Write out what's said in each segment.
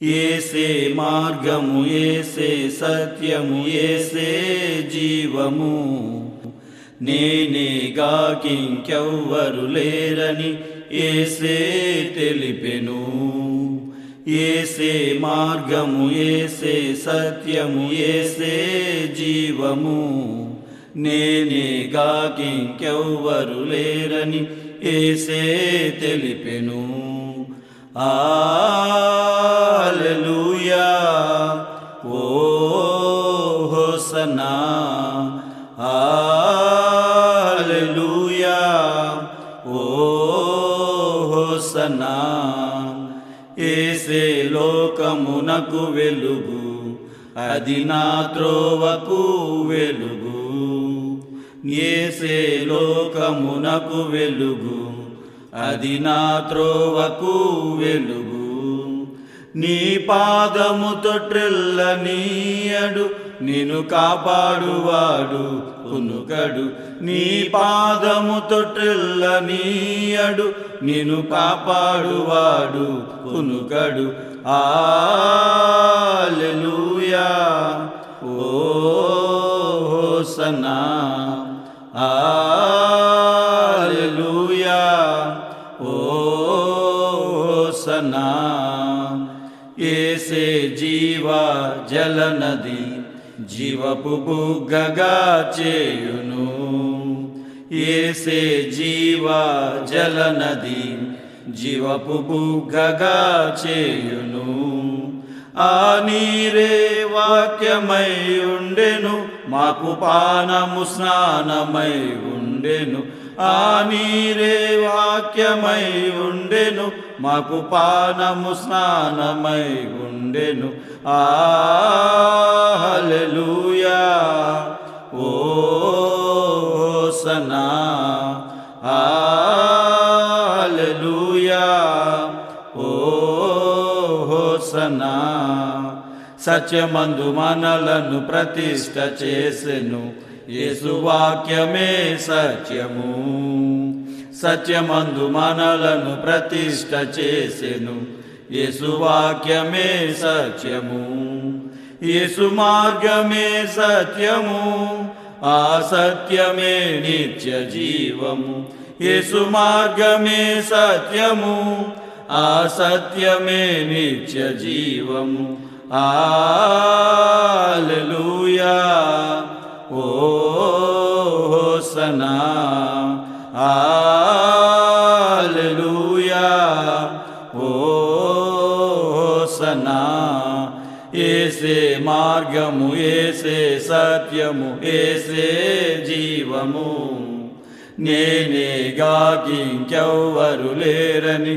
ఏసే మార్గము, ఏసే సత్యము, ఏసే జీవము, నేనేగాకింకెవ్వరు లేరని ఏసే తెలిపెను. ఏసే మార్గము, ఏసే సత్యము, ఏసే జీవము, నేనేగాకింకెవ్వరు లేరని ఏసే తెలిపెను. హల్లెలూయా, ఓ హోసన్నా, హల్లెలూయా, ఓ హోసన్నా. ఏసే లోకమునకు వెలుగు, అది నా త్రోవకు వెలుగు. ఏసే లోకమునకు వెలుగు, అది నా త్రోవకు వెలుగు. నీ పాదము తొట్రెల్లనీయడు, నిన్ను కాపాడువాడు కునుకడు. నీ పాదము తొట్రెల్లనీయడు, నిన్ను కాపాడువాడు కునుకడు. హల్లెలూయా, ఓ హోసన్నా, హల్లెలూయా, ఓ హోసన్నా. ఏసే జీవ జలనది జీవపు బుగ్గగా చేయును. ఏసే జీవ జలనది జీవపు బుగ్గగా చేయును. ఆ నీరే వాక్యమై ఉండెను, మాకు పానము స్నానమై ఉండెను. ఆ నీరే వాక్యమై ఉండెను, మాకు పానము స్నానమై ఉండెను. హల్లెలూయా, ఓ హోసన్నా, హల్లెలూయా, ఓ హోసన్నా. సత్యమందు మనలను ప్రతిష్ఠ చేసెను, యేసు వాక్యమే సత్యము. సత్యమందు మనలను ప్రతిష్ఠ చేసెను, యేసు వాక్యమే సత్యము. యేసు మార్గమే సత్యము, ఆ సత్యమే నిత్య జీవము. యేసు మార్గమే సత్యము, ఆ సత్యమే నిత్య జీవము. హల్లెలూయా, ఓ హోసన్నా, హల్లెలూయా, ఓ హోసన్నా. ఏసే మార్గము, ఏసే సత్యము, ఏసే జీవము, నేనేగాకింకెవ్వరు లేరని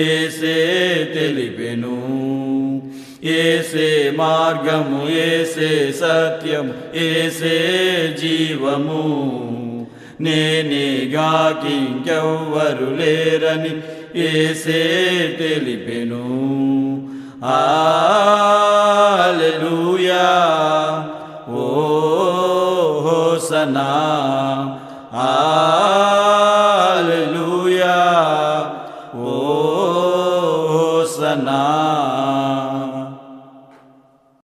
ఏసే తెలిపెను. ఏసే మార్గము, ఏసే సత్యము, ఏసే జీవము, నేనేగాకింకెవ్వరు లేరని ఏసే తెలిపెను. హల్లెలూయా, ఓ హోసన్నా,